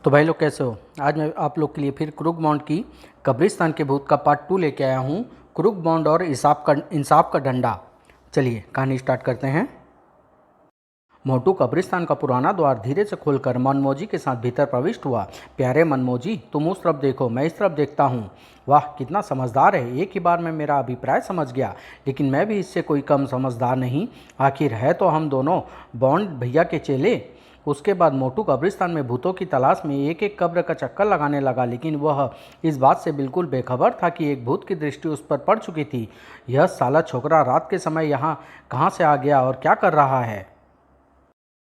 तो भाई लोग कैसे हो। आज मैं आप लोग के लिए फिर क्रूक बॉन्ड की कब्रिस्तान के भूत का पार्ट 2 लेके आया हूँ। क्रूक बॉन्ड और इंसाफ का डंडा। चलिए कहानी स्टार्ट करते हैं। मोटू कब्रिस्तान का पुराना द्वार धीरे से खोलकर मनमोजी के साथ भीतर प्रविष्ट हुआ। प्यारे मनमोजी, तुम उस तरफ देखो, मैं इस तरफ देखता हूँ। वाह, कितना समझदार है, एक ही बार में मेरा अभिप्राय समझ गया। लेकिन मैं भी इससे कोई कम समझदार नहीं। आखिर है तो हम दोनों बॉन्ड भैया के चेले। उसके बाद मोटू कब्रिस्तान में भूतों की तलाश में एक एक कब्र का चक्कर लगाने लगा, लेकिन वह इस बात से बिल्कुल बेखबर था कि एक भूत की दृष्टि उस पर पड़ चुकी थी। यह साला छोकरा रात के समय यहाँ कहाँ से आ गया और क्या कर रहा है?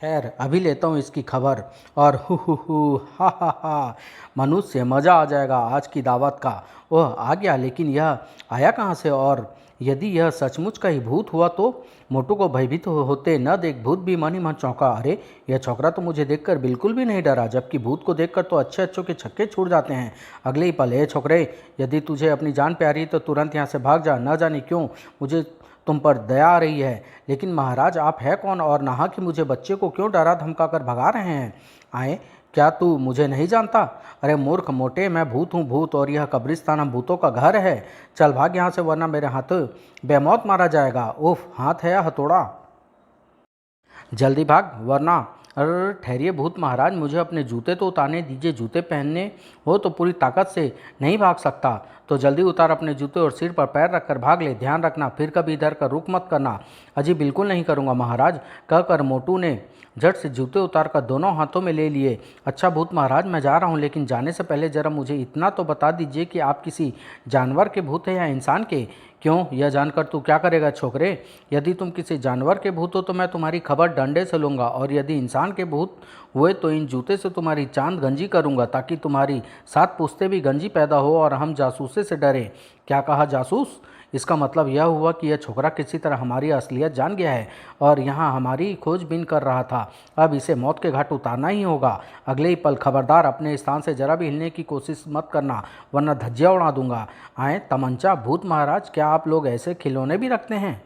खैर, अभी लेता हूँ इसकी खबर। और हु हा, मनुष्य, मज़ा आ जाएगा आज की दावत का। ओह, आ गया, लेकिन यह आया कहाँ से? और यदि यह सचमुच का ही भूत हुआ तो? मोटू को भयभीत होते न देख भूत भी मन ही मन चौंका। अरे, यह छोकरा तो मुझे देखकर बिल्कुल भी नहीं डरा, जबकि भूत को देखकर तो अच्छे अच्छों के छक्के छूट जाते हैं। अगले ही पल, हे छोकरे, यदि तुझे अपनी जान प्यारी तो तुरंत यहाँ से भाग जा। न जाने क्यों मुझे तुम पर दया आ रही है, लेकिन महाराज आप है कौन और नहा कि मुझे बच्चे को क्यों डरा धमका कर भगा रहे हैं? आए, क्या तू मुझे नहीं जानता? अरे मूर्ख मोटे, मैं भूत हूँ, भूत, और यह कब्रिस्तान हम भूतों का घर है। चल भाग यहाँ से, वरना मेरे हाथ बेमौत मारा जाएगा। उफ, हाथ है या हथौड़ा? जल्दी भाग, वरना। अरे ठहरिए भूत महाराज, मुझे अपने जूते तो उतारने दीजिए। जूते पहनने हो तो पूरी ताकत से नहीं भाग सकता, तो जल्दी उतार अपने जूते और सिर पर पैर रखकर भाग ले। ध्यान रखना, फिर कभी इधर का रुख मत करना। अजी बिल्कुल नहीं करूँगा महाराज, कहकर मोटू ने झट से जूते उतार कर दोनों हाथों में ले लिए। अच्छा भूत महाराज, मैं जा रहा हूँ, लेकिन जाने से पहले जरा मुझे इतना तो बता दीजिए कि आप किसी जानवर के भूत हैं या इंसान के? क्यों, यह जानकर तू क्या करेगा छोकरे? यदि तुम किसी जानवर के भूत हो तो मैं तुम्हारी खबर डंडे से लूँगा, और यदि इंसान के भूत हुए तो इन जूते से तुम्हारी चांद गंजी करूँगा, ताकि तुम्हारी सात पुश्ते भी गंजी पैदा हो और हम जासूसे से डरें। क्या कहा, जासूस? इसका मतलब यह हुआ कि यह छोकरा किसी तरह हमारी असलियत जान गया है और यहाँ हमारी खोजबीन कर रहा था। अब इसे मौत के घाट उतारना ही होगा। अगले ही पल, खबरदार अपने स्थान से जरा भी हिलने की कोशिश मत करना, वरना धज्जियाँ उड़ा दूंगा। आए तमंचा, भूत महाराज, क्या आप लोग ऐसे खिलौने भी रखते हैं?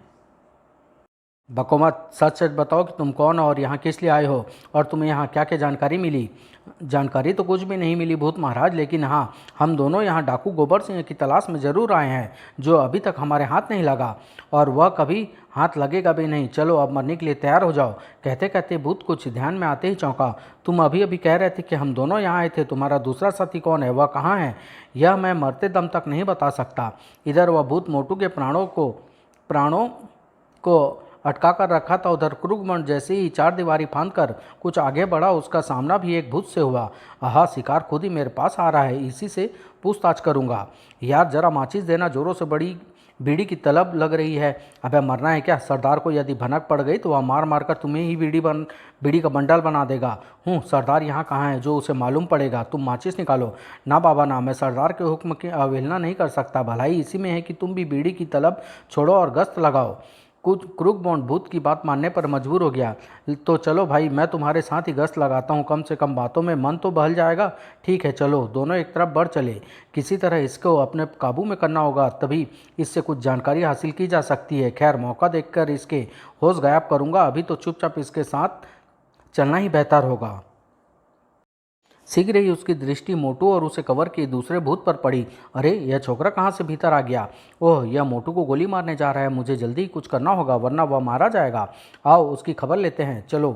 बको मत, सच सच बताओ कि तुम कौन हो और यहाँ किस लिए आए हो, और तुम्हें यहाँ क्या क्या जानकारी मिली? जानकारी तो कुछ भी नहीं मिली भूत महाराज, लेकिन हाँ, हम दोनों यहाँ डाकू गोबर सिंह की तलाश में ज़रूर आए हैं, जो अभी तक हमारे हाथ नहीं लगा और वह कभी हाथ लगेगा भी नहीं। चलो अब मरने के लिए तैयार हो जाओ। कहते कहते भूत कुछ ध्यान में आते ही चौंका। तुम अभी अभी कह रहे थे कि हम दोनों यहाँ आए थे, तुम्हारा दूसरा साथी कौन है, वह कहाँ है? यह मैं मरते दम तक नहीं बता सकता। इधर वह भूत मोटू के प्राणों को अटका कर रखा था, उधर क्रूगमंड जैसे ही चार दीवारी फांद कर कुछ आगे बढ़ा, उसका सामना भी एक भूत से हुआ। आहा, शिकार खुद ही मेरे पास आ रहा है, इसी से पूछताछ करूंगा। यार जरा माचिस देना, जोरों से बड़ी बीड़ी की तलब लग रही है। अबे मरना है क्या? सरदार को यदि भनक पड़ गई तो वह मार मार कर तुम्हें ही बीड़ी का बंडल बना देगा। सरदार यहाँ कहाँ है जो उसे मालूम पड़ेगा? तुम माचिस निकालो। ना बाबा ना, मैं सरदार के हुक्म की अवहेलना नहीं कर सकता। भलाई इसी में है कि तुम भी बीड़ी की तलब छोड़ो और गश्त लगाओ। कुछ क्रूक बॉन्ड भूत की बात मानने पर मजबूर हो गया। तो चलो भाई, मैं तुम्हारे साथ ही गश्त लगाता हूँ, कम से कम बातों में मन तो बहल जाएगा। ठीक है, चलो दोनों एक तरफ बढ़ चले। किसी तरह इसको अपने काबू में करना होगा, तभी इससे कुछ जानकारी हासिल की जा सकती है। खैर, मौका देखकर इसके होश गायब करूँगा, अभी तो चुपचाप इसके साथ चलना ही बेहतर होगा। शीघ्र ही उसकी दृष्टि मोटू और उसे कवर किए दूसरे भूत पर पड़ी। अरे, यह छोकरा कहाँ से भीतर आ गया? ओह, यह मोटू को गोली मारने जा रहा है। मुझे जल्दी ही कुछ करना होगा, वरना वह मारा जाएगा। आओ उसकी खबर लेते हैं, चलो।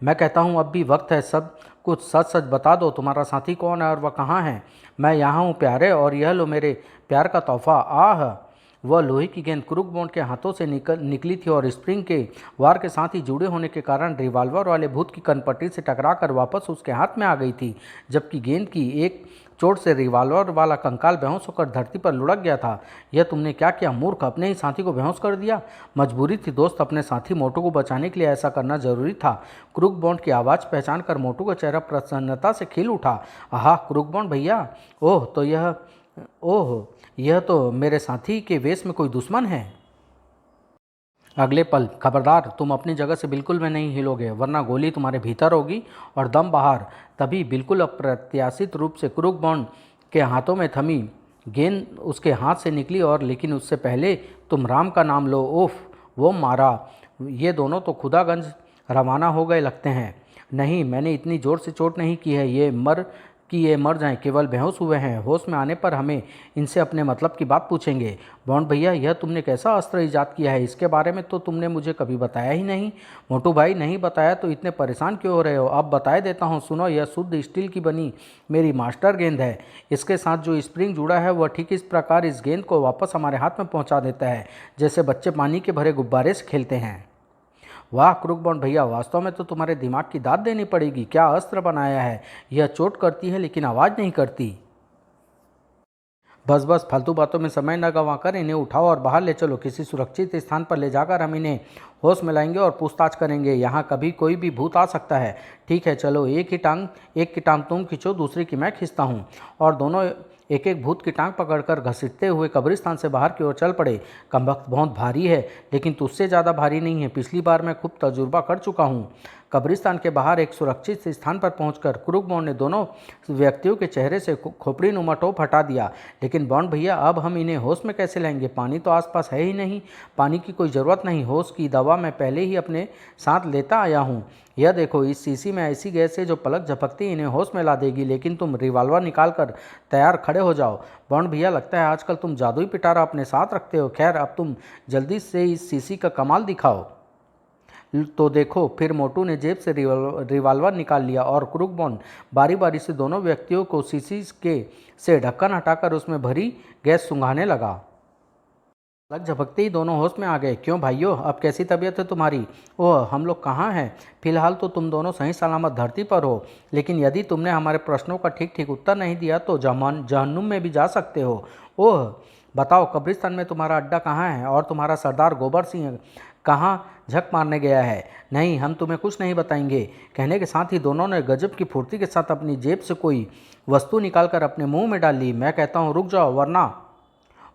मैं कहता हूँ अब भी वक्त है, सब कुछ सच सच बता दो। तुम्हारा साथी कौन है और वह कहाँ है? मैं यहाँ हूँ प्यारे, और यह लो मेरे प्यार का तोहफा। आह, वह लोहे की गेंद क्रूक बॉन्ड के हाथों से निकली थी और स्प्रिंग के वार के साथ ही जुड़े होने के कारण रिवॉल्वर वाले भूत की कनपट्टी से टकराकर वापस उसके हाथ में आ गई थी, जबकि गेंद की एक चोट से रिवॉल्वर वाला कंकाल बेहोश होकर धरती पर लुढ़क गया था। यह तुमने क्या किया मूर्ख? अपने ही साथी को बेहोश कर दिया। मजबूरी थी दोस्त, अपने साथी मोटू को बचाने के लिए ऐसा करना जरूरी था। क्रूक बॉन्ड की आवाज़ पहचान कर मोटू का चेहरा प्रसन्नता से खिल उठा। आहा, क्रूक बॉन्ड भैया, ओह, यह तो मेरे साथी के वेश में कोई दुश्मन है। अगले पल, खबरदार, तुम अपनी जगह से बिल्कुल में नहीं हिलोगे, वरना गोली तुम्हारे भीतर होगी और दम बाहर। तभी बिल्कुल अप्रत्याशित रूप से क्रूक बॉन्ड के हाथों में थमी गेंद उसके हाथ से निकली, और लेकिन उससे पहले तुम राम का नाम लो। उफ, वो मारा। ये दोनों तो खुदागंज रवाना हो गए लगते हैं। नहीं, मैंने इतनी ज़ोर से चोट नहीं की है ये मर जाएं, केवल बेहोश हुए हैं। होश में आने पर हमें इनसे अपने मतलब की बात पूछेंगे। बॉन्ड भैया, यह तुमने कैसा अस्त्र ईजाद किया है? इसके बारे में तो तुमने मुझे कभी बताया ही नहीं। मोटू भाई, नहीं बताया तो इतने परेशान क्यों हो रहे हो? अब बताए देता हूँ, सुनो। यह शुद्ध स्टील की बनी मेरी मास्टर गेंद है। इसके साथ जो स्प्रिंग जुड़ा है वह ठीक इस प्रकार इस गेंद को वापस हमारे हाथ में पहुँचा देता है, जैसे बच्चे पानी के भरे गुब्बारे से खेलते हैं। वाह क्रूकबॉन्ड भैया, वास्तव में तो तुम्हारे दिमाग की दाद देनी पड़ेगी। क्या अस्त्र बनाया है! यह चोट करती है लेकिन आवाज़ नहीं करती। बस बस, फालतू बातों में समय न गंवाकर इन्हें उठाओ और बाहर ले चलो। किसी सुरक्षित स्थान पर ले जाकर हम इन्हें होश में लाएंगे और पूछताछ करेंगे। यहाँ कभी कोई भी भूत आ सकता है। ठीक है, चलो। एक की टांग तुम खींचो, दूसरी की मैं खींचता हूँ। और दोनों एक एक भूत की टांग पकड़कर घसीटते हुए कब्रिस्तान से बाहर की ओर चल पड़े। कमबख्त बहुत भारी है, लेकिन तुझसे ज़्यादा भारी नहीं है। पिछली बार मैं खूब तजुर्बा कर चुका हूँ। कब्रिस्तान के बाहर एक सुरक्षित स्थान पर पहुंचकर क्रूकबॉन्ड ने दोनों व्यक्तियों के चेहरे से खोपड़ी नुमा टोप हटा दिया। लेकिन बॉन्ड भैया, अब हम इन्हें होश में कैसे लाएंगे? पानी तो आसपास है ही नहीं। पानी की कोई ज़रूरत नहीं। होश की दवा मैं पहले ही अपने साथ लेता आया हूँ। यह देखो, इस शीशी में ऐसी गैस है जो पलक झपकती इन्हें होश में ला देगी। लेकिन तुम रिवॉल्वर निकाल कर तैयार खड़े हो जाओ। बॉन्ड भैया, लगता है आजकल तुम जादुई पिटारा अपने साथ रखते हो। खैर, अब तुम जल्दी से इस शीशी का कमाल दिखाओ। तो देखो। फिर मोटू ने जेब से रिवॉल्वर निकाल लिया और क्रूकबॉन्ड बारी बारी से दोनों व्यक्तियों को शीशी के से ढक्कन हटाकर उसमें भरी गैस सुंघाने लगा। पलक झपकते ही दोनों होश में आ गए। क्यों भाइयों, अब कैसी तबीयत है तुम्हारी? ओह, हम लोग कहाँ हैं? फिलहाल तो तुम दोनों सही सलामत धरती पर हो, लेकिन यदि तुमने हमारे प्रश्नों का ठीक ठीक उत्तर नहीं दिया तो जहन्नुम में भी जा सकते हो। ओह, बताओ, कब्रिस्तान में तुम्हारा अड्डा कहाँ है और तुम्हारा सरदार गोबर सिंह कहाँ झक मारने गया है? नहीं, हम तुम्हें कुछ नहीं बताएंगे। कहने के साथ ही दोनों ने गजब की फुर्ती के साथ अपनी जेब से कोई वस्तु निकालकर अपने मुंह में डाल ली। मैं कहता हूँ रुक जाओ, वरना।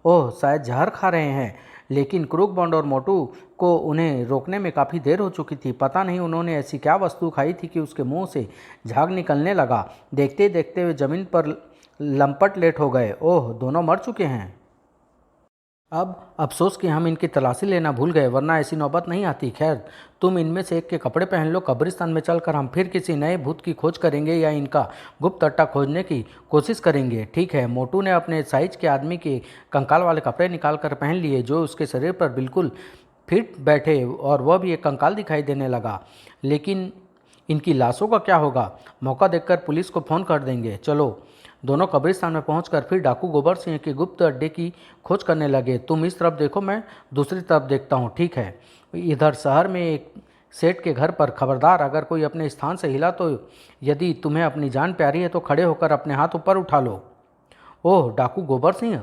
ओह, शायद जहर खा रहे हैं। लेकिन क्रूकबॉन्ड और मोटू को उन्हें रोकने में काफ़ी देर हो चुकी थी। पता नहीं उन्होंने ऐसी क्या वस्तु खाई थी कि उसके मुंह से झाग निकलने लगा। देखते देखते वे जमीन पर लंपट लेट हो गए। ओह, दोनों मर चुके हैं। अब अफसोस कि हम इनकी तलाशी लेना भूल गए, वरना ऐसी नौबत नहीं आती। खैर, तुम इनमें से एक के कपड़े पहन लो। कब्रिस्तान में चलकर हम फिर किसी नए भूत की खोज करेंगे या इनका गुप्त अड्डा खोजने की कोशिश करेंगे। ठीक है। मोटू ने अपने साइज के आदमी के कंकाल वाले कपड़े निकाल कर पहन लिए, जो उसके शरीर पर बिल्कुल फिट बैठे, और वह भी एक कंकाल दिखाई देने लगा। लेकिन इनकी लाशों का क्या होगा? मौका देखकर पुलिस को फ़ोन कर देंगे। चलो। दोनों कब्रिस्तान में पहुंचकर फिर डाकू गोबर सिंह के गुप्त अड्डे की खोज करने लगे। तुम इस तरफ देखो, मैं दूसरी तरफ देखता हूँ। ठीक है। इधर शहर में एक सेठ के घर पर खबरदार, अगर कोई अपने स्थान से हिला तो यदि तुम्हें अपनी जान प्यारी है तो खड़े होकर अपने हाथ ऊपर उठा लो। ओह, डाकू गोबर सिंह!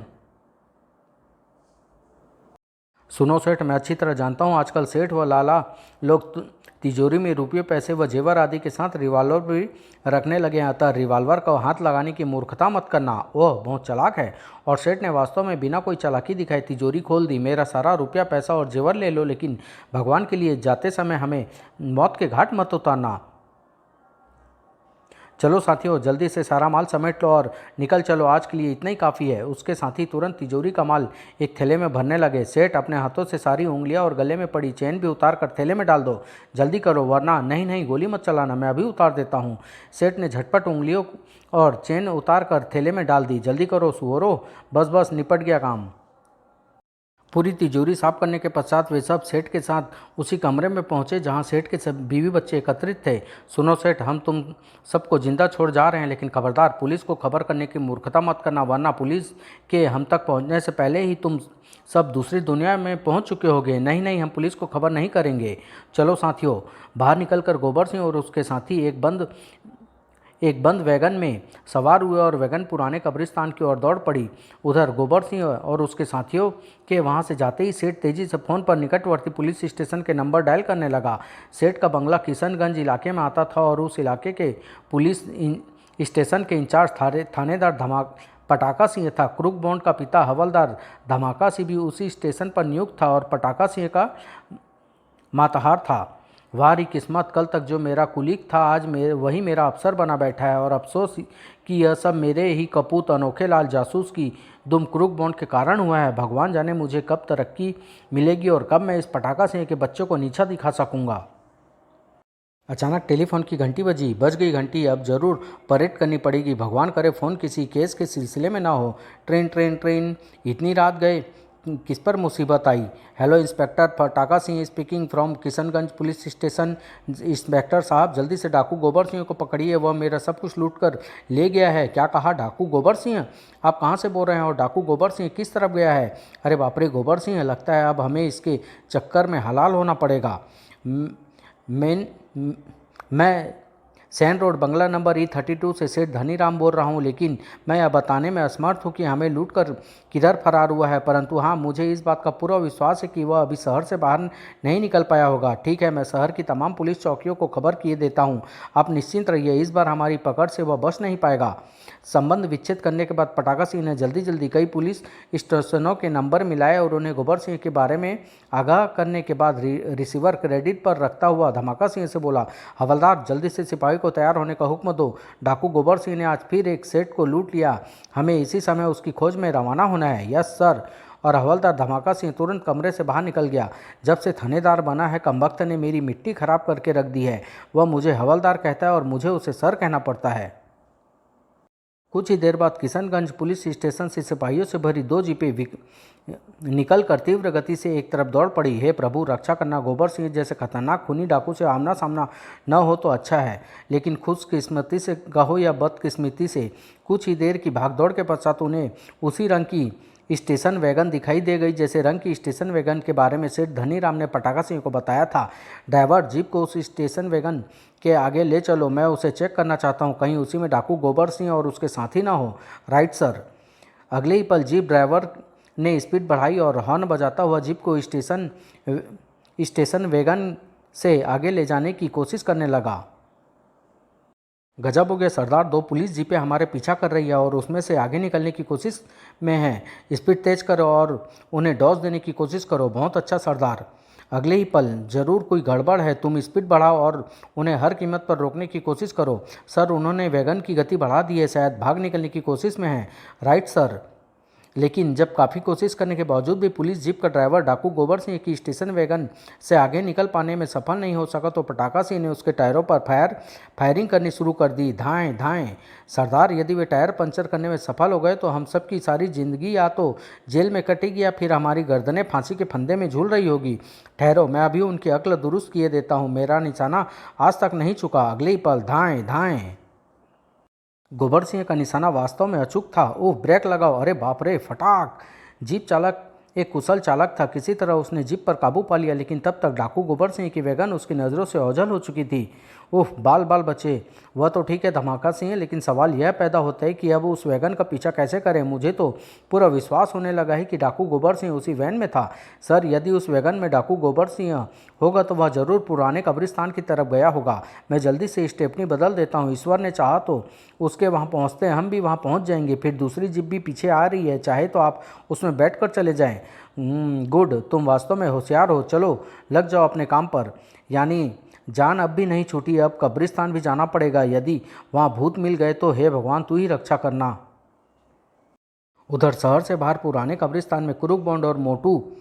सुनो सेठ, मैं अच्छी तरह जानता हूँ आजकल सेठ व लाला लोग तिजोरी में रुपये, पैसे व जेवर आदि के साथ रिवॉल्वर भी रखने लगे हैं। अतः रिवॉल्वर का हाथ लगाने की मूर्खता मत करना। वह बहुत चालाक है। और सेठ ने वास्तव में बिना कोई चालाकी दिखाई तिजोरी खोल दी। मेरा सारा रुपया, पैसा और जेवर ले लो, लेकिन भगवान के लिए जाते समय हमें मौत के घाट मत उतारना। चलो साथियों, जल्दी से सारा माल समेट लो और निकल चलो। आज के लिए इतना ही काफ़ी है। उसके साथ ही तुरंत तिजोरी का माल एक थैले में भरने लगे। सेठ, अपने हाथों से सारी उंगलियां और गले में पड़ी चेन भी उतार कर थैले में डाल दो। जल्दी करो, वरना। नहीं नहीं, गोली मत चलाना, मैं अभी उतार देता हूँ। सेठ ने झटपट उंगलियों और चेन उतार कर थैले में डाल दी। जल्दी करो सुअरों, बस बस, निपट गया काम। पूरी तिजोरी साफ करने के पश्चात वे सब सेठ के साथ उसी कमरे में पहुंचे जहां सेठ के सब बीवी बच्चे एकत्रित थे। सुनो सेठ, हम तुम सबको जिंदा छोड़ जा रहे हैं, लेकिन खबरदार, पुलिस को खबर करने की मूर्खता मत करना, वरना पुलिस के हम तक पहुंचने से पहले ही तुम सब दूसरी दुनिया में पहुंच चुके होगे। नहीं नहीं, हम पुलिस को खबर नहीं करेंगे। चलो साथियों। बाहर निकलकर गोबर सिंह और उसके साथी एक बंद वैगन में सवार हुए और वैगन पुराने कब्रिस्तान की ओर दौड़ पड़ी। उधर गोबर सिंह और उसके साथियों के वहां से जाते ही सेठ तेजी से फोन पर निकटवर्ती पुलिस स्टेशन के नंबर डायल करने लगा। सेठ का बंगला किशनगंज इलाके में आता था और उस इलाके के पुलिस स्टेशन के इंचार्ज थानेदार पटाका सिंह था। क्रूकबॉन्ड का पिता हवलदार धमाका सिंह भी उसी स्टेशन पर नियुक्त था और पटाका सिंह का माताहार था। वारी किस्मत, कल तक जो मेरा कुलीग था आज वही मेरा अफसर बना बैठा है। और अफसोस कि यह सब मेरे ही कपूत अनोखे लाल जासूस की दुम क्रूकबॉन्ड के कारण हुआ है। भगवान जाने मुझे कब तरक्की मिलेगी और कब मैं इस पटाखा सिंह के बच्चों को नीचा दिखा सकूंगा। अचानक टेलीफोन की घंटी बजी। बज गई घंटी, अब जरूर परेड करनी पड़ेगी। भगवान करे फ़ोन किसी केस के सिलसिले में ना हो। ट्रेन ट्रेन ट्रेन, इतनी रात गए, किस पर मुसीबत आई। Hello inspector Pataka Singh speaking from Kishanganj police station. Inspector साहब, जल्दी से डाकू गोबर सिंह को पकड़िए, वह मेरा सब कुछ लूट कर ले गया है। क्या कहा? डाकू गोबर सिंह? आप कहाँ से बोल रहे हैं और डाकू गोबर सिंह किस तरफ गया है? अरे बाप रे, गोबर सिंह? लगता है अब हमें इसके चक्कर में हलाल होना पड़ेगा। मैं मैं सैन रोड बंगला नंबर E32 से सेठ धनीराम बोल रहा हूँ, लेकिन मैं यह बताने में असमर्थ हूँ कि हमें लूट कर किधर फरार हुआ है। परंतु हाँ, मुझे इस बात का पूरा विश्वास है कि वह अभी शहर से बाहर नहीं निकल पाया होगा। ठीक है, मैं शहर की तमाम पुलिस चौकियों को खबर किए देता हूँ। आप निश्चिंत रहिए, इस बार हमारी पकड़ से वह बच नहीं पाएगा। संबंध विच्छेद करने के बाद पटाखा सिंह ने जल्दी जल्दी कई पुलिस स्टेशनों के नंबर मिलाए और उन्हें गोबर सिंह के बारे में आगाह करने के बाद रिसीवर क्रेडिट पर रखता हुआ धमाका सिंह से बोला, हवलदार, जल्दी से सिपाही को तैयार होने का हुक्म दो। डाकू गोबर सिंह ने आज फिर एक सेठ को लूट लिया। हमें इसी समय उसकी खोज में रवाना होना है। Yes sir. और हवलदार धमाका सिंह तुरंत कमरे से बाहर निकल गया। जब से थानेदार बना है, कमबख्त ने मेरी मिट्टी खराब करके रख दी है। वह मुझे हवलदार कहता है और मुझे उसे सर कहना पड़ता है। कुछ ही देर बाद किशनगंज पुलिस स्टेशन से सिपाहियों से भरी 2 जीपें निकल कर तीव्र गति से एक तरफ दौड़ पड़ी। हे प्रभु, रक्षा करना। गोबर सिंह जैसे खतरनाक खूनी डाकू से आमना सामना न हो तो अच्छा है, लेकिन खुशकिस्मती से कहो या बदकिस्मती से कुछ ही देर की भागदौड़ के पश्चात उन्हें उसी रंग की स्टेशन वैगन दिखाई दे गई जैसे रंग की स्टेशन वैगन के बारे में सेठ धनीराम ने पटाखा सिंह को बताया था। ड्राइवर, जीप को उस स्टेशन वैगन के आगे ले चलो, मैं उसे चेक करना चाहता हूँ, कहीं उसी में डाकू गोबर सिंह और उसके साथी ना हो। Right sir. अगले ही पल जीप ड्राइवर ने स्पीड बढ़ाई और हॉर्न बजाता हुआ जीप को स्टेशन वैगन से आगे ले जाने की कोशिश करने लगा। गजब हो गया सरदार, 2 पुलिस जीपें हमारे पीछा कर रही है और उसमें से आगे निकलने की कोशिश में है। स्पीड तेज करो और उन्हें डॉज देने की कोशिश करो। बहुत अच्छा सरदार। अगले ही पल, जरूर कोई गड़बड़ है, तुम स्पीड बढ़ाओ और उन्हें हर कीमत पर रोकने की कोशिश करो। सर, उन्होंने वैगन की गति बढ़ा दी है, शायद भाग निकलने की कोशिश में है। Right sir. लेकिन जब काफ़ी कोशिश करने के बावजूद भी पुलिस जीप का ड्राइवर डाकू गोबर सिंह की स्टेशन वैगन से आगे निकल पाने में सफल नहीं हो सका तो पटाखा सिंह ने उसके टायरों पर फायरिंग करनी शुरू कर दी। धाएं धाएं। सरदार, यदि वे टायर पंचर करने में सफल हो गए तो हम सबकी सारी जिंदगी या तो जेल में कटेगी या फिर हमारी गर्दनें फांसी के फंदे में झूल रही होगी। ठहरो, मैं अभी उनकी अक्ल दुरुस्त किए देता हूँ। मेरा निशाना आज तक नहीं चुका। अगले ही पल, धाएं धाएं। गोबर सिंह का निशाना वास्तव में अचूक था। ओह, ब्रेक लगाओ। अरे बाप रे, फटाक। जीप चालक एक कुशल चालक था। किसी तरह उसने जीप पर काबू पा लिया, लेकिन तब तक डाकू गोबर सिंह की वैगन उसकी नज़रों से ओझल हो चुकी थी। ओह, बाल बाल बचे। वह तो ठीक है धमाका सिंह, लेकिन सवाल यह पैदा होता है कि अब उस वैगन का पीछा कैसे करें। मुझे तो पूरा विश्वास होने लगा है कि डाकू गोबर सिंह उसी वैन में था। सर, यदि उस वैगन में डाकू गोबर सिंह होगा तो वह जरूर पुराने कब्रिस्तान की तरफ गया होगा। मैं जल्दी से स्टेपनी बदल देता हूँ। ईश्वर ने चाहा तो उसके वहाँ पहुँचते हम भी वहाँ पहुँच जाएंगे। फिर दूसरी जीप भी पीछे आ रही है, चाहे तो आप उसमें बैठ कर चले जाएँ। गुड, तुम वास्तव में होशियार हो। चलो, लग जाओ अपने काम पर। यानी जान अब भी नहीं छूटी, अब कब्रिस्तान भी जाना पड़ेगा। यदि वहाँ भूत मिल गए तो हे भगवान, तू ही रक्षा करना। उधर शहर से बाहर पुराने कब्रिस्तान में कुरुक बॉन्ड और मोटू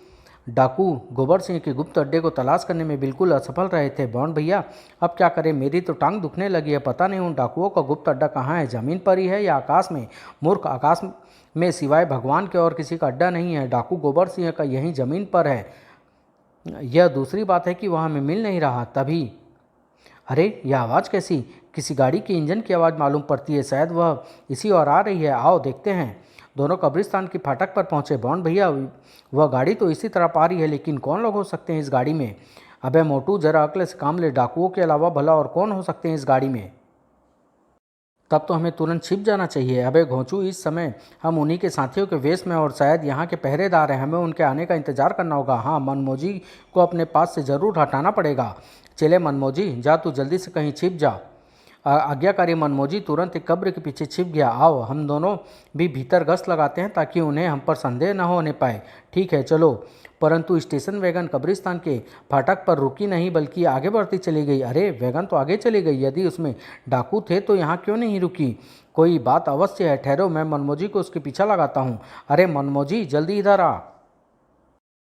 डाकू गोबर सिंह के गुप्त अड्डे को तलाश करने में बिल्कुल असफल रहे थे। बॉन्ड भैया, अब क्या करें, मेरी तो टांग दुखने लगी है। पता नहीं उन डाकुओं का गुप्त अड्डा कहाँ है, ज़मीन पर ही है या आकाश में। मूर्ख, आकाश में सिवाय भगवान के और किसी का अड्डा नहीं है। डाकू गोबर सिंह का यहीं ज़मीन पर है। यह दूसरी बात है कि वह हमें मिल नहीं रहा। तभी अरे, यह आवाज़ कैसी? किसी गाड़ी के इंजन की आवाज़ मालूम पड़ती है। शायद वह इसी ओर आ रही है। आओ देखते हैं। दोनों कब्रिस्तान की फाटक पर पहुंचे। बॉन्ड भैया, वह गाड़ी तो इसी तरफ आ रही है, लेकिन कौन लोग हो सकते हैं इस गाड़ी में? अबे मोटू, जरा अक्ल से काम ले। डाकुओं के अलावा भला और कौन हो सकते हैं इस गाड़ी में? तब तो हमें तुरंत छिप जाना चाहिए। अबे घोंचू, इस समय हम उन्हीं के साथियों के वेश में और शायद यहाँ के पहरेदार हैं। हमें उनके आने का इंतजार करना होगा। हाँ, मनमोजी को अपने पास से ज़रूर हटाना पड़ेगा। चले मनमोजी, जा तू जल्दी से कहीं छिप जा। आज्ञाकारी मनमोजी तुरंत एक कब्र के पीछे छिप गया। आओ, हम दोनों भी भीतर गश्त लगाते हैं ताकि उन्हें हम पर संदेह न होने पाए। ठीक है, चलो। परंतु स्टेशन वैगन कब्रिस्तान के फाटक पर रुकी नहीं, बल्कि आगे बढ़ती चली गई। अरे, वैगन तो आगे चली गई। यदि उसमें डाकू थे तो यहाँ क्यों नहीं रुकी? कोई बात अवश्य है। ठहरो, मैं मनमोजी को उसके पीछा लगाता हूँ। अरे मनमोजी, जल्दी इधर आ।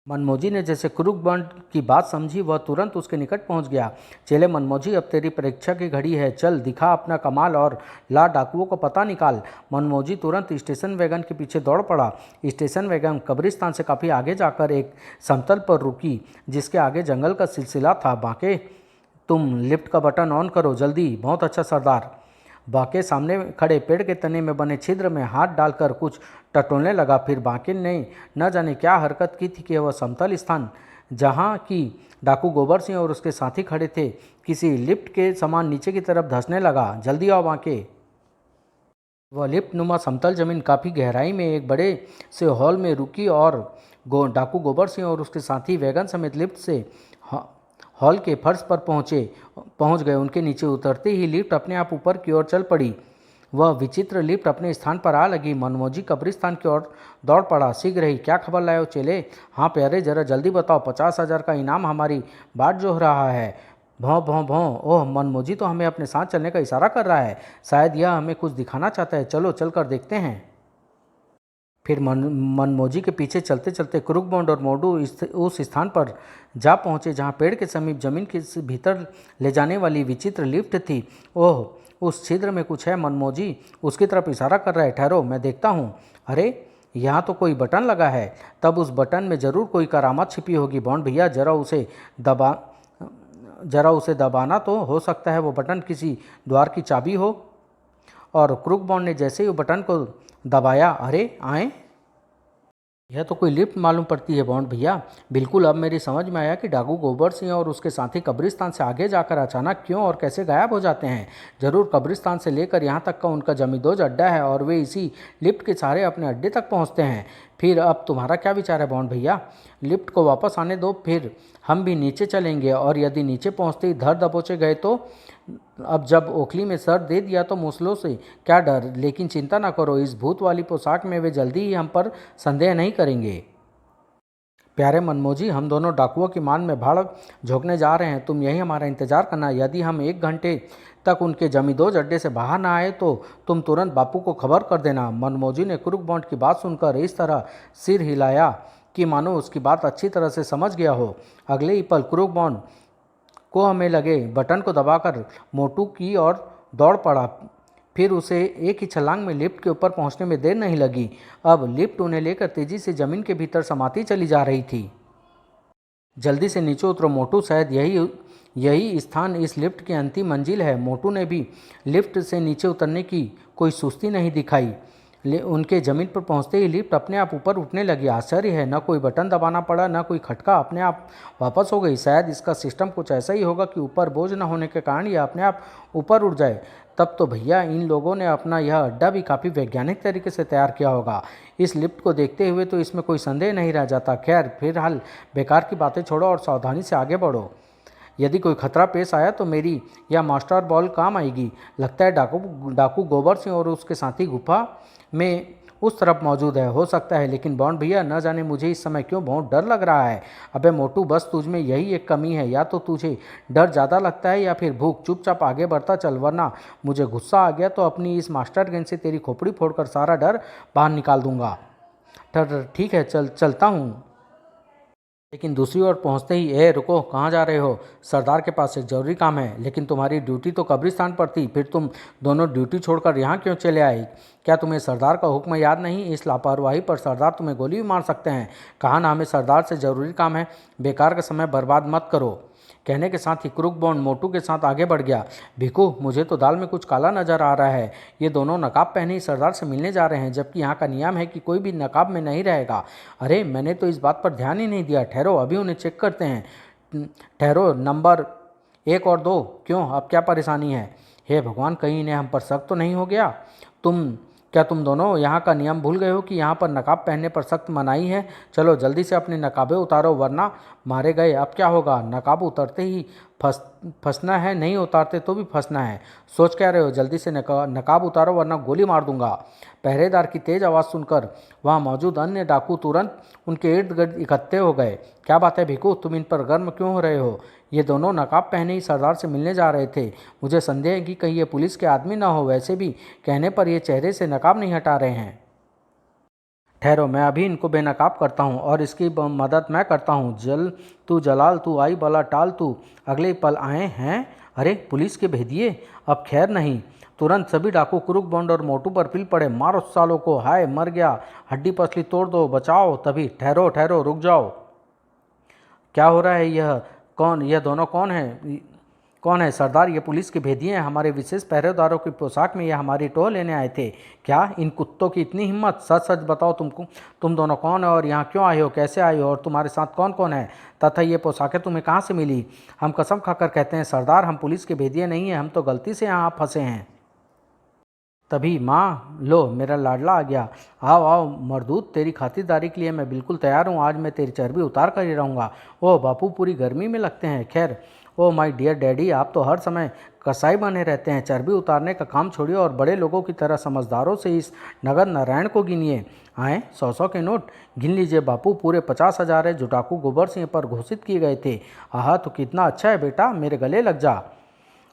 मनमोजी ने जैसे क्रूक बॉन्ड की बात समझी, वह तुरंत उसके निकट पहुंच गया। चेले मनमोजी, अब तेरी परीक्षा की घड़ी है, चल दिखा अपना कमाल और ला डाकुओं को पता निकाल। मनमोजी तुरंत स्टेशन वैगन के पीछे दौड़ पड़ा। स्टेशन वैगन कब्रिस्तान से काफ़ी आगे जाकर एक समतल पर रुकी, जिसके आगे जंगल का सिलसिला था। बांके, तुम लिफ्ट का बटन ऑन करो जल्दी। बहुत अच्छा सरदार। बांके सामने खड़े पेड़ के तने में बने छिद्र में हाथ डालकर कुछ टटोलने लगा। फिर बांके ने न जाने क्या हरकत की थी कि वह समतल स्थान जहाँ की डाकू गोबर सिंह और उसके साथी खड़े थे, किसी लिफ्ट के समान नीचे की तरफ धंसने लगा। जल्दी आओ बांके। वह लिफ्ट नुमा समतल जमीन काफ़ी गहराई में एक बड़े से हॉल में रुकी और डाकू गोबर सिंह और उसके साथी वैगन समेत लिफ्ट से हॉल के फर्श पर पहुंच गए। उनके नीचे उतरते ही लिफ्ट अपने आप ऊपर की ओर चल पड़ी। वह विचित्र लिफ्ट अपने स्थान पर आ लगी। मनमोजी कब्रिस्तान की ओर दौड़ पड़ा। शीघ्र ही, क्या खबर लाए हो चेले? हाँ प्यारे, जरा जल्दी बताओ, 50,000 का इनाम हमारी बाट जोह रहा है। भौं भौं भौं। ओह, मनमोजी तो हमें अपने साथ चलने का इशारा कर रहा है। शायद यह हमें कुछ दिखाना चाहता है। चलो चल कर देखते हैं। फिर मनमोजी के पीछे चलते चलते क्रूकबॉन्ड और मोटू उस स्थान पर जा पहुँचे जहाँ पेड़ के समीप जमीन के भीतर ले जाने वाली विचित्र लिफ्ट थी। ओह, उस छिद्र में कुछ है। मनमोजी उसकी तरफ इशारा कर रहा है। ठहरो, मैं देखता हूँ। अरे, यहाँ तो कोई बटन लगा है। तब उस बटन में ज़रूर कोई करामत छिपी होगी। बॉन्ड भैया, जरा उसे दबाना तो। हो सकता है वो बटन किसी द्वार की चाबी हो। और क्रूकबॉन्ड ने जैसे ही वो बटन को दबाया, अरे आए, यह तो कोई लिफ्ट मालूम पड़ती है बॉन्ड भैया। बिल्कुल, अब मेरी समझ में आया कि डाकू गोबर सिंह और उसके साथी कब्रिस्तान से आगे जाकर अचानक क्यों और कैसे गायब हो जाते हैं। जरूर कब्रिस्तान से लेकर यहाँ तक का उनका जमींदोज अड्डा है और वे इसी लिफ्ट के सहारे अपने अड्डे तक पहुँचते हैं। फिर अब तुम्हारा क्या विचार है बॉन्ड भैया? लिफ्ट को वापस आने दो, फिर हम भी नीचे चलेंगे, और यदि नीचे पहुँचते ही धर दबोचे गए तो? अब जब ओखली में सर दे दिया तो मूसलों से क्या डर। लेकिन चिंता ना करो, इस भूत वाली पोशाक में वे जल्दी ही हम पर संदेह नहीं करेंगे। प्यारे मनमोजी, हम दोनों डाकुओं की मान में भाड़ झोंकने जा रहे हैं। तुम यही हमारा इंतजार करना। यदि हम 1 घंटे तक उनके जमींदोज अड्डे से बाहर ना आए तो तुम तुरंत बापू को खबर कर देना। मनमोजी ने क्रूकबॉन्ड की बात सुनकर इस तरह सिर हिलाया कि मानो उसकी बात अच्छी तरह से समझ गया हो। अगले ही पल क्रूकबॉन्ड को हमें लगे बटन को दबाकर मोटू की ओर दौड़ पड़ा। फिर उसे एक ही छलांग में लिफ्ट के ऊपर पहुंचने में देर नहीं लगी। अब लिफ्ट उन्हें लेकर तेजी से जमीन के भीतर समाती चली जा रही थी। जल्दी से नीचे उतरो मोटू, शायद यही स्थान इस लिफ्ट की अंतिम मंजिल है। मोटू ने भी लिफ्ट से नीचे उतरने की कोई सुस्ती नहीं दिखाई। उनके ज़मीन पर पहुंचते ही लिफ्ट अपने आप ऊपर उठने लगी। आश्चर्य है, न कोई बटन दबाना पड़ा, न कोई खटका, अपने आप वापस हो गई। शायद इसका सिस्टम कुछ ऐसा ही होगा कि ऊपर बोझ न होने के कारण यह अपने आप ऊपर उठ जाए। तब तो भैया इन लोगों ने अपना यह अड्डा भी काफ़ी वैज्ञानिक तरीके से तैयार किया होगा। इस लिफ्ट को देखते हुए तो इसमें कोई संदेह नहीं रह जाता। खैर, फिलहाल बेकार की बातें छोड़ो और सावधानी से आगे बढ़ो। यदि कोई खतरा पेश आया तो मेरी यह मास्टर बॉल काम आएगी। लगता है डाकू गोबर सिंह और उसके साथी गुफा में उस तरफ मौजूद है। हो सकता है, लेकिन बॉन्ड भैया, न जाने मुझे इस समय क्यों बहुत डर लग रहा है। अबे मोटू, बस तुझ में यही एक कमी है। या तो तुझे डर ज़्यादा लगता है या फिर भूख। चुपचाप आगे बढ़ता चल, वरना मुझे गुस्सा आ गया तो अपनी इस मास्टर गेंद से तेरी खोपड़ी फोड़कर सारा डर बाहर निकाल दूंगा। ठीक है, चलता हूँ। लेकिन दूसरी ओर पहुंचते ही, ए रुको, कहाँ जा रहे हो? सरदार के पास एक जरूरी काम है। लेकिन तुम्हारी ड्यूटी तो कब्रिस्तान पर थी, फिर तुम दोनों ड्यूटी छोड़कर यहाँ क्यों चले आए? क्या तुम्हें सरदार का हुक्म याद नहीं? इस लापरवाही पर सरदार तुम्हें गोली भी मार सकते हैं। कहा ना, हमें सरदार से ज़रूरी काम है। बेकार का समय बर्बाद मत करो। कहने के साथ ही क्रूकबॉन्ड मोटू के साथ आगे बढ़ गया। भिखू, मुझे तो दाल में कुछ काला नजर आ रहा है। ये दोनों नकाब पहने ही सरदार से मिलने जा रहे हैं, जबकि यहाँ का नियम है कि कोई भी नकाब में नहीं रहेगा। अरे, मैंने तो इस बात पर ध्यान ही नहीं दिया। ठहरो, अभी उन्हें चेक करते हैं। ठहरो, नंबर 1 और 2, क्यों, अब क्या परेशानी है? हे भगवान, कहीं इन्हें हम पर शक तो नहीं हो गया? क्या तुम दोनों यहाँ का नियम भूल गए हो कि यहाँ पर नकाब पहनने पर सख्त मनाही है? चलो जल्दी से अपने नकाबें उतारो, वरना मारे गए। अब क्या होगा? नकाब उतरते ही फंसना है, नहीं उतारते तो भी फंसना है। सोच क्या रहे हो? जल्दी से नकाब उतारो, वरना गोली मार दूंगा। पहरेदार की तेज आवाज़ सुनकर वहाँ मौजूद अन्य डाकू तुरंत उनके इर्द गिर्द इकट्ठे हो गए। क्या बात है भिखू, तुम इन पर गर्म क्यों हो रहे हो? ये दोनों नकाब पहने ही सरदार से मिलने जा रहे थे। मुझे संदेह है कि कहीं ये पुलिस के आदमी ना हो। वैसे भी कहने पर ये चेहरे से नकाब नहीं हटा रहे हैं। ठहरो, मैं अभी इनको बेनकाब करता हूँ और इसकी मदद मैं करता हूँ। तू जलाल, तू आई बला टाल, तू अगले ही पल आए हैं। अरे पुलिस के भेदिए, अब खैर नहीं। तुरंत सभी डाकू क्रूक बॉन्ड और मोटू पर पिल पड़े। मारो सालों को, हाय मर गया, हड्डी पसली तोड़ दो, बचाओ। तभी ठहरो ठहरो, रुक जाओ, क्या हो रहा है? यह दोनों कौन है? कौन है सरदार? ये पुलिस के भेदिए हैं, हमारे विशेष पहरेदारों की पोशाक में ये हमारी टोह लेने आए थे। क्या इन कुत्तों की इतनी हिम्मत? सच सच बताओ, तुम दोनों कौन है और यहाँ क्यों आए हो? कैसे आए हो और तुम्हारे साथ कौन कौन है? तथा ये पोशाकें तुम्हें कहाँ से मिली? हम कसम खाकर कहते हैं सरदार, हम पुलिस के भेदिए नहीं हैं, हम तो गलती से यहाँ फंसे हैं। तभी माँ, लो मेरा लाडला आ गया। आओ आओ मरदूत, तेरी खातिरदारी के लिए मैं बिल्कुल तैयार हूँ। आज मैं तेरी चर्बी उतार कर ही रहूँगा। ओह बापू, पूरी गर्मी में लगते हैं। खैर, ओह माय डियर डैडी, आप तो हर समय कसाई बने रहते हैं। चर्बी उतारने का काम छोड़िए और बड़े लोगों की तरह समझदारों से इस नगद नारायण को गिनिए। आए 100-100 के नोट गिन लीजिए बापू, पूरे 50,000 है जो डाकू गोबर सिंह पर घोषित किए गए थे। आहा, तो कितना अच्छा है बेटा, मेरे गले लग जा।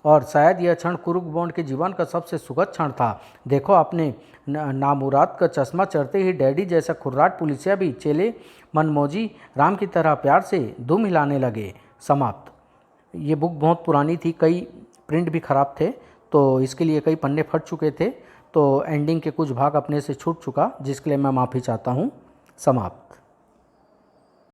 और शायद यह क्षण क्रूक बॉन्ड के जीवन का सबसे सुखद क्षण था। देखो, अपने नामुराद का चश्मा चढ़ते ही डैडी जैसा खुर्राट पुलिसिया भी चेले मनमौजी राम की तरह प्यार से दुम हिलाने लगे। समाप्त। ये बुक बहुत पुरानी थी, कई प्रिंट भी ख़राब थे, तो इसके लिए कई पन्ने फट चुके थे, तो एंडिंग के कुछ भाग अपने से छूट चुका, जिसके लिए मैं माफ़ी चाहता हूँ। समाप्त।